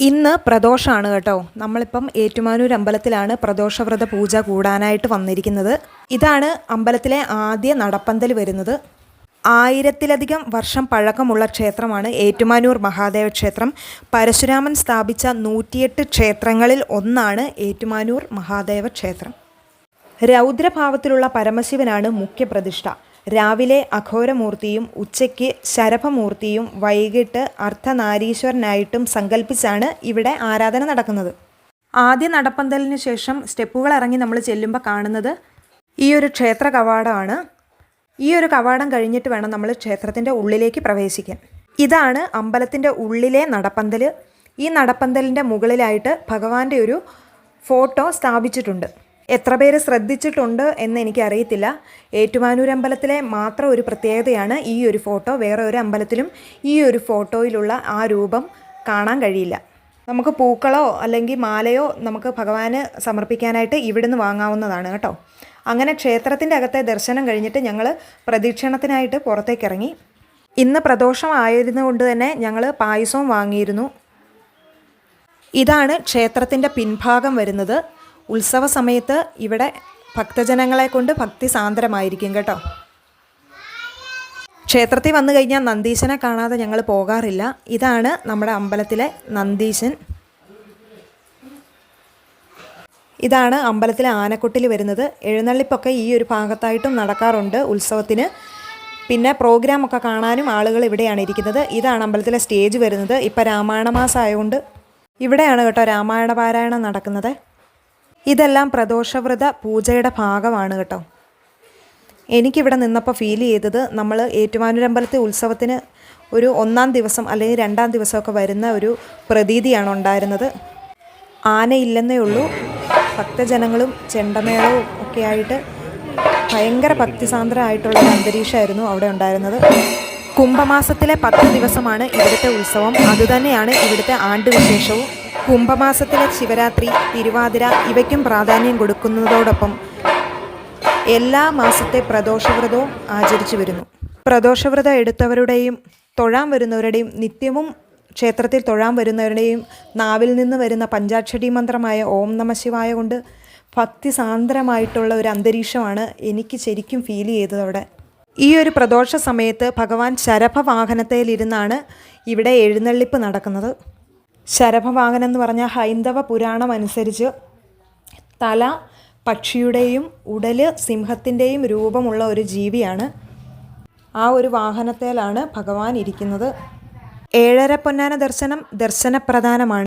ഇന്ന് പ്രദോഷമാണ് കേട്ടോ. നമ്മളിപ്പം ഏറ്റുമാനൂർ അമ്പലത്തിലാണ് പ്രദോഷവ്രത പൂജ കൂടാനായിട്ട് വന്നിരിക്കുന്നത്. ഇതാണ് അമ്പലത്തിലെ ആദ്യ നടപ്പന്തൽ വരുന്നത്. 1000-ലധികം വർഷം പഴക്കമുള്ള ക്ഷേത്രമാണ് ഏറ്റുമാനൂർ മഹാദേവ ക്ഷേത്രം. പരശുരാമൻ സ്ഥാപിച്ച 108 ക്ഷേത്രങ്ങളിൽ ഒന്നാണ് ഏറ്റുമാനൂർ മഹാദേവ ക്ഷേത്രം. രൗദ്രഭാവത്തിലുള്ള പരമശിവനാണ് മുഖ്യപ്രതിഷ്ഠ. രാവിലെ അഘോരമൂർത്തിയും ഉച്ചയ്ക്ക് ശരഭമൂർത്തിയും വൈകിട്ട് അർദ്ധനാരീശ്വരനായിട്ടും സങ്കല്പിച്ചാണ് ഇവിടെ ആരാധന നടക്കുന്നത്. ആദ്യ നടപ്പന്തലിന് ശേഷം സ്റ്റെപ്പുകൾ ഇറങ്ങി നമ്മൾ ചെല്ലുമ്പോൾ കാണുന്നത് ഈ ഒരു ക്ഷേത്ര കവാടമാണ്. ഈ ഒരു കവാടം കഴിഞ്ഞിട്ട് വേണം നമ്മൾ ക്ഷേത്രത്തിൻ്റെ ഉള്ളിലേക്ക് പ്രവേശിക്കാൻ. ഇതാണ് അമ്പലത്തിൻ്റെ ഉള്ളിലെ നടപ്പന്തൽ. ഈ നടപ്പന്തലിൻ്റെ മുകളിലായിട്ട് ഭഗവാന്റെ ഒരു ഫോട്ടോ സ്ഥാപിച്ചിട്ടുണ്ട്. എത്ര പേര് ശ്രദ്ധിച്ചിട്ടുണ്ട് എന്ന് എനിക്കറിയത്തില്ല. ഏറ്റുമാനൂർ അമ്പലത്തിലെ മാത്രം ഒരു പ്രത്യേകതയാണ് ഈ ഒരു ഫോട്ടോ. വേറെ ഒരു അമ്പലത്തിലും ഈ ഒരു ഫോട്ടോയിലുള്ള ആ രൂപം കാണാൻ കഴിയില്ല. നമുക്ക് പൂക്കളോ അല്ലെങ്കിൽ മാലയോ നമുക്ക് ഭഗവാന് സമർപ്പിക്കാനായിട്ട് ഇവിടുന്ന് വാങ്ങാവുന്നതാണ് കേട്ടോ. അങ്ങനെ ക്ഷേത്രത്തിൻ്റെ അകത്തെ ദർശനം കഴിഞ്ഞിട്ട് ഞങ്ങൾ പ്രദക്ഷിണത്തിനായിട്ട് പുറത്തേക്ക് ഇറങ്ങി. ഇന്ന് പ്രദോഷം ആയിരുന്നുകൊണ്ട് തന്നെ ഞങ്ങൾ പായസവും വാങ്ങിയിരുന്നു. ഇതാണ് ക്ഷേത്രത്തിൻ്റെ പിൻഭാഗം വരുന്നത്. ഉത്സവ സമയത്ത് ഇവിടെ ഭക്തജനങ്ങളെ കൊണ്ട് ഭക്തി സാന്ദ്രമായിരിക്കും കേട്ടോ. ക്ഷേത്രത്തിൽ വന്നു കഴിഞ്ഞാൽ നന്ദീശനെ കാണാതെ ഞങ്ങൾ പോകാറില്ല. ഇതാണ് നമ്മുടെ അമ്പലത്തിലെ നന്ദീശൻ. ഇതാണ് അമ്പലത്തിലെ ആനക്കൊട്ടിൽ വരുന്നത്. എഴുന്നള്ളിപ്പൊക്കെ ഈ ഒരു ഭാഗത്തായിട്ടും നടക്കാറുണ്ട് ഉത്സവത്തിന്. പിന്നെ പ്രോഗ്രാമൊക്കെ കാണാനും ആളുകൾ ഇവിടെയാണ് ഇരിക്കുന്നത്. ഇതാണ് അമ്പലത്തിലെ സ്റ്റേജ് വരുന്നത്. ഇപ്പോൾ രാമായണ മാസം ആയതുകൊണ്ട് ഇവിടെയാണ് കേട്ടോ രാമായണ പാരായണം നടക്കുന്നത്. ഇതെല്ലാം പ്രദോഷവ്രത പൂജയുടെ ഭാഗമാണ് കേട്ടോ. എനിക്കിവിടെ നിന്നപ്പോൾ ഫീൽ ചെയ്തത് നമ്മൾ ഏറ്റുമാനൂരമ്പലത്തെ ഉത്സവത്തിന് ഒരു 1-ാം ദിവസം അല്ലെങ്കിൽ 2-ാം ദിവസമൊക്കെ വരുന്ന ഒരു പ്രതീതിയാണ് ഉണ്ടായിരുന്നത്. ആനയില്ലെന്നേ ഉള്ളൂ. ഭക്തജനങ്ങളും ചെണ്ടമേളവും ഒക്കെ ആയിട്ട് ഭയങ്കര ഭക്തിസാന്ദ്രമായിട്ടുള്ള ഒരു അന്തരീക്ഷമായിരുന്നു അവിടെ ഉണ്ടായിരുന്നത്. കുംഭമാസത്തിലെ 10 ദിവസമാണ് ഇവിടുത്തെ ഉത്സവം. അതുതന്നെയാണ് ഇവിടുത്തെ ആണ്ടുവിശേഷവും. കുംഭമാസത്തിലെ ശിവരാത്രി, തിരുവാതിര ഇവയ്ക്കും പ്രാധാന്യം കൊടുക്കുന്നതോടൊപ്പം എല്ലാ മാസത്തെ പ്രദോഷവ്രതവും ആചരിച്ചു വരുന്നു. പ്രദോഷവ്രതം എടുത്തവരുടെയും തൊഴാൻ വരുന്നവരുടെയും നിത്യവും ക്ഷേത്രത്തിൽ തൊഴാൻ വരുന്നവരുടെയും നാവിൽ നിന്ന് വരുന്ന പഞ്ചാക്ഷരി മന്ത്രമായ ഓം നമ ശിവായ കൊണ്ട് ഭക്തിസാന്ദ്രമായിട്ടുള്ള ഒരു അന്തരീക്ഷമാണ് എനിക്ക് ശരിക്കും ഫീൽ ചെയ്തത് അവിടെ. ഈ ഒരു പ്രദോഷ സമയത്ത് ഭഗവാൻ ശരഭവാഹനത്തിലിരുന്നാണ് ഇവിടെ എഴുന്നള്ളിപ്പ് നടക്കുന്നത്. ശരഭവാഹനം എന്ന് പറഞ്ഞാൽ ഹൈന്ദവ പുരാണം അനുസരിച്ച് തല പക്ഷിയുടെയും ഉടല് സിംഹത്തിൻ്റെയും രൂപമുള്ള ഒരു ജീവിയാണ്. ആ ഒരു വാഹനത്തിലാണ് ഭഗവാൻ ഇരിക്കുന്നത്. 7:30 പൊന്നാന ദർശനം ദർശനപ്രധാനമാണ്.